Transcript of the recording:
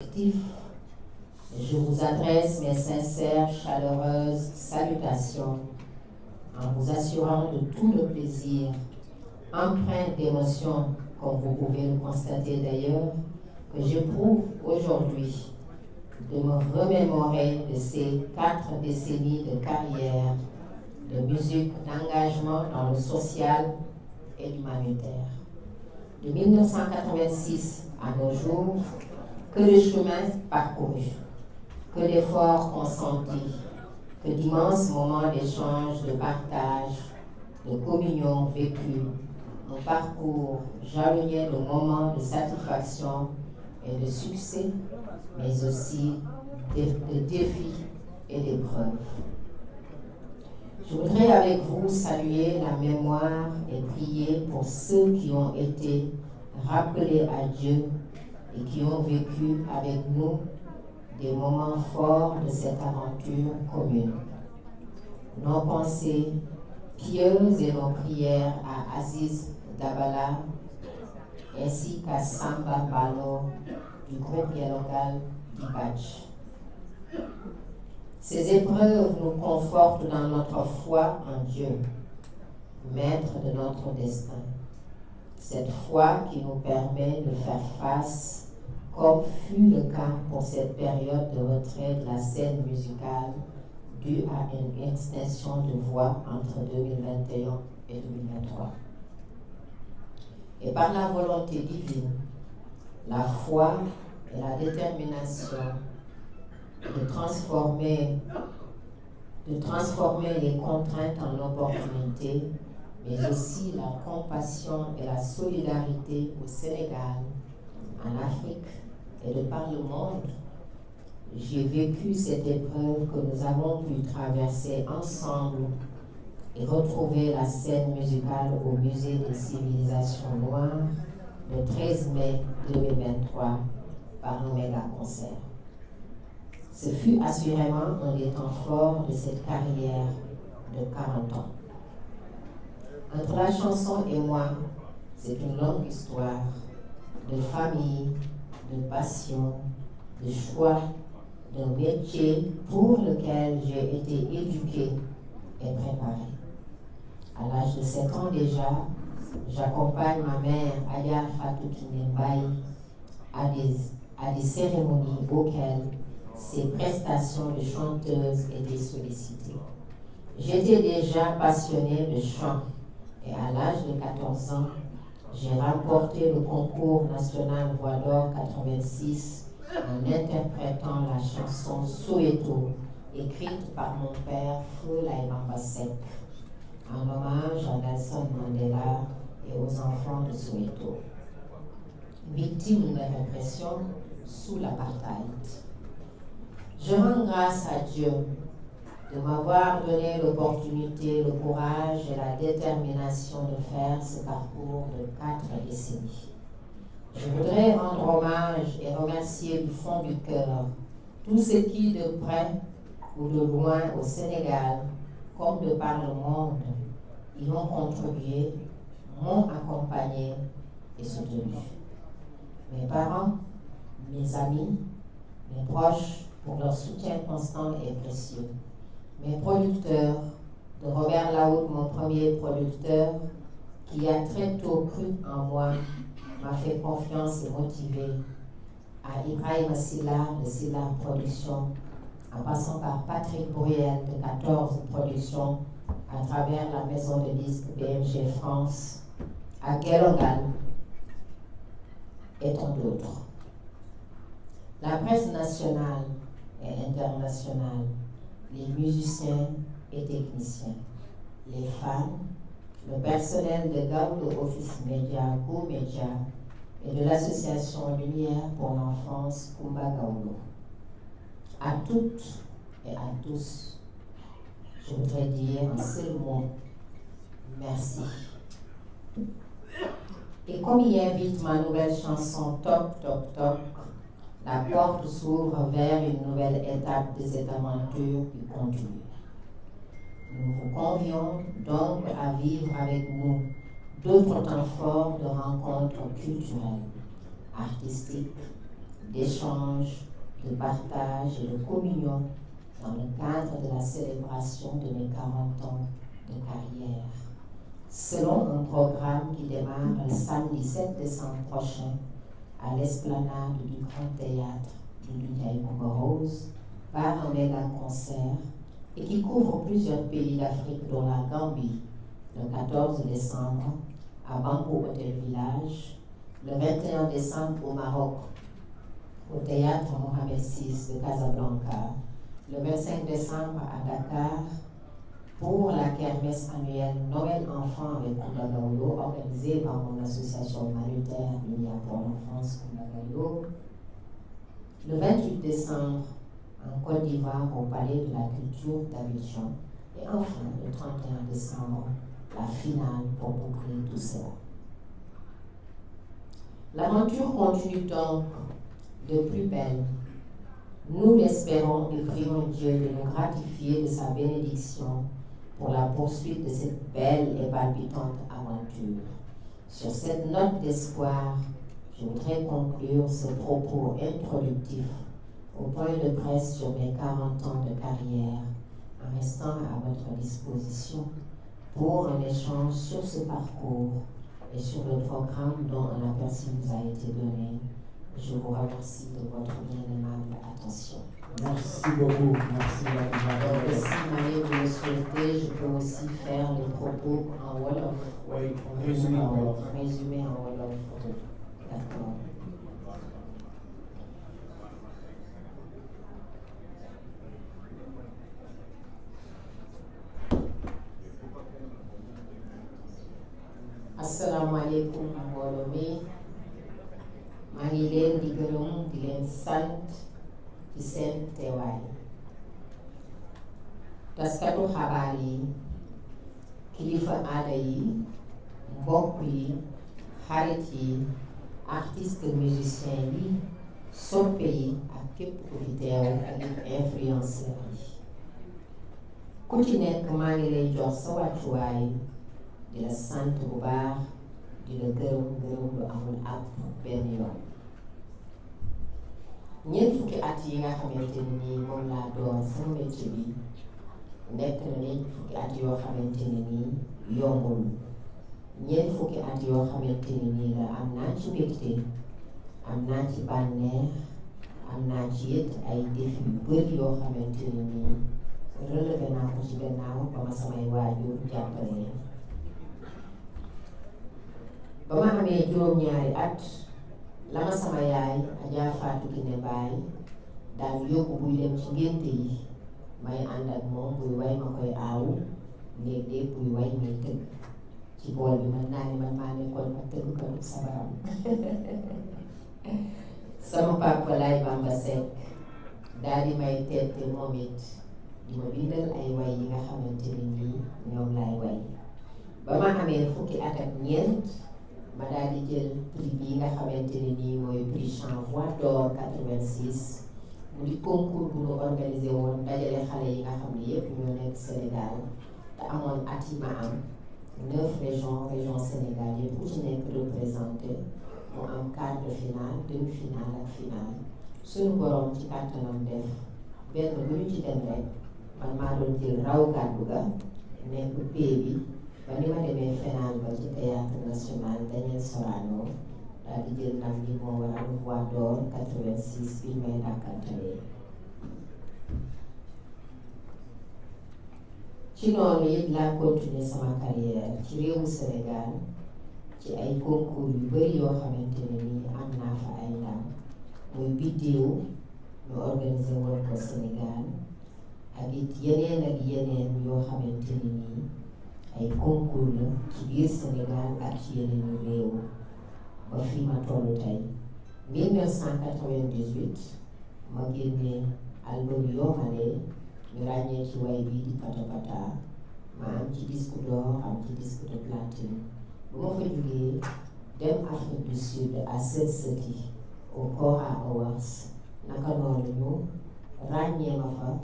Je vous adresse mes sincères, chaleureuses salutations en vous assurant de tout le plaisir, empreint d'émotion, comme vous pouvez le constater d'ailleurs, que j'éprouve aujourd'hui de me remémorer de ces 4 décennies de carrière, de musique, d'engagement dans le social et l'humanitaire. De 1986 à nos jours, que de chemins parcourus, que d'efforts consentis, que d'immenses moments d'échange, de partage, de communion vécue, un parcours jalonnier de moments de satisfaction et de succès, mais aussi de défis et d'épreuves. Je voudrais avec vous saluer la mémoire et prier pour ceux qui ont été rappelés à Dieu et qui ont vécu avec nous des moments forts de cette aventure commune. Nos pensées pieuses et nos prières à Aziz Dabala ainsi qu'à Samba Balo du groupe dialogal d'Ibach. Ces épreuves nous confortent dans notre foi en Dieu, maître de notre destin. Cette foi qui nous permet de faire face, comme fut le cas pour cette période de retrait de la scène musicale due à une extinction de voix entre 2021 et 2023. Et par la volonté divine, la foi et la détermination de transformer les contraintes en opportunités, mais aussi la compassion et la solidarité au Sénégal, en Afrique et de par le monde. J'ai vécu cette épreuve que nous avons pu traverser ensemble et retrouver la scène musicale au Musée des civilisations noires le 13 mai 2023 par un méga concert. Ce fut assurément un des temps forts de cette carrière de 40 ans. Entre la chanson et moi, c'est une longue histoire de famille, de passion, de choix, d'un métier pour lequel j'ai été éduquée et préparée. À l'âge de 7 ans déjà, j'accompagne ma mère, Aya Fatou Kiné Mbaye, à des cérémonies auxquelles ses prestations de chanteuse étaient sollicitées. J'étais déjà passionnée de chant et à l'âge de 14 ans, j'ai remporté le concours national Voix d'Or 86 en interprétant la chanson Soweto, écrite par mon père Feu Laïmamba Seck, en hommage à Nelson Mandela et aux enfants de Soweto, victimes de répression sous l'apartheid. Je rends grâce à Dieu de m'avoir donné l'opportunité, le courage et la détermination de faire ce parcours de 4 décennies. Je voudrais rendre hommage et remercier du fond du cœur tous ceux qui, de près ou de loin au Sénégal, comme de par le monde, y ont contribué, m'ont accompagné et soutenu. Mes parents, mes amis, mes proches, pour leur soutien constant et précieux. Mes producteurs, de Robert Laoud, mon premier producteur, qui a très tôt cru en moi, m'a fait confiance et motivé, à Ibrahim Sillar de Sillar Productions, en passant par Patrick Bouriel de 14 Productions, à travers la maison de disques BMG France, à Gelongal et tant d'autres. La presse nationale et internationale, les musiciens et techniciens, les fans, le personnel de Gaulle Office Média, Go Média et de l'association Lumière pour l'enfance Kumba Gaulo. À toutes et à tous, je voudrais dire un seul mot, merci. Et comme y invite ma nouvelle chanson Toc Toc Toc, la porte s'ouvre vers une nouvelle étape de cette aventure qui continue. Nous vous convions donc à vivre avec nous d'autres temps forts de rencontres culturelles, artistiques, d'échange, de partage et de communion dans le cadre de la célébration de mes 40 ans de carrière. Selon un programme qui démarre le samedi 7 décembre prochain à l'esplanade du Grand Théâtre du Ndiaye Coumba Rose par un méga concert et qui couvre plusieurs pays d'Afrique dont la Gambie le 14 décembre à Bango Hotel Village, le 21 décembre au Maroc au Théâtre Mohamed VI de Casablanca, le 25 décembre à Dakar pour la kermesse annuelle Noël Enfant avec Kounda Gawlo, organisée par mon association humanitaire Lumière pour l'enfance Kounda Gawlo. Le 28 décembre en Côte d'Ivoire au Palais de la Culture d'Abidjan. Et enfin, le 31 décembre, la finale pour boucler tout cela. L'aventure continue donc de plus belle. Nous l'espérons et prions Dieu de nous gratifier de sa bénédiction pour la poursuite de cette belle et palpitante aventure. Sur cette note d'espoir, je voudrais conclure ce propos introductif au point de presse sur mes 40 ans de carrière, en restant à votre disposition pour un échange sur ce parcours et sur le programme dont un aperçu nous a été donné. Je vous remercie de votre bien aimable attention. Merci beaucoup. Merci Donc, si Marie vous le souhaitez, je peux aussi faire les propos en Wolof. Oui, résumé en Wolof. Résumé en Wolof. D'accord. Asalaamaaleykum mbooloo mi maa ngi leen di gërëm di leen sant ci seen teewaay. Taskatu xabaar yi, kilifa aada yi, mbokk yi, xarit yi, artiste musicien yi, soppe yi ak képp ku fi teew ak influenceur yi. Ku ci nekk maa ngi lay jox sa wàccuwaay di la sant bu baax di la gërëm lu amul ak benn yoon. ñeent fukki at yi nga xamante ni nii moom laa doon sama métier bi nekk na ñeent fukki at yoo xamante ni nii yombul. ñeent fukki at yoo xamante ni nii la am naa ci mbégte, am naa ci bànneex, am naa ci it ay défi yu bëri yoo xamante ni nii relevé naa ko ci gannaaw ba ma samay waajur jàppale. ba ma amee juróom-ñaari at la ma sama yaay Adja Fatou Kiné Baye daan yóbbu buy dem ci ngénte yi may ànd ak moom buy way ma koy aawu léeg-léeg buy way may tëgg ci bool bi mën naa ne man maa nekkoon ak tëggkatu sabaram. sama papa Laye Bamba Seck daal di may tette moom it di ma bindal ay way yi nga xamante ni nii ñoom laay way. ba ma amee fukki at ak ñeent ma daal di jël prix bii nga xamante ne nii mooy prix Chanvoix d'or 86 mu di concours bu ñu organisé woon dajale xale yi nga xam ne yépp ñoo nekk Sénégal te amoon at yi ma am 9 régions Sénégal yépp ku ci nekk représenté mu am quart de finale, demi-finale ak finale. suñu borom ci kàttanam def benn bu ñu ci dem rek man maa doon jël raw gàddu ga nekk pay bi. ba ni ma demee final ba ci théâtre national Daniel Sorano daal di jël ndam bi moo waral Voix d'or 86 bi may dàkkantalee. ci noonu it laa continuer sama carrière ci réewu Sénégal ci ay concours yu bari yoo xamante ne nii am naa fa ay ndam muy Biddéew ñu organisé woon ko Sénégal ak it yeneen yoo xamante ne nii ay concours la ci biir Sénégal ak ci yeneen réew ba fi ma tollu tey. 1998 ma génne album Yoomale ñu ràññee ci way bi di Pata Pata ma am ci disque d'or am ci disque de platine. bu ma fa jógee dem Afrique du Sud à Setseti au Kora Awards naka noonu ñu ràññee ma fa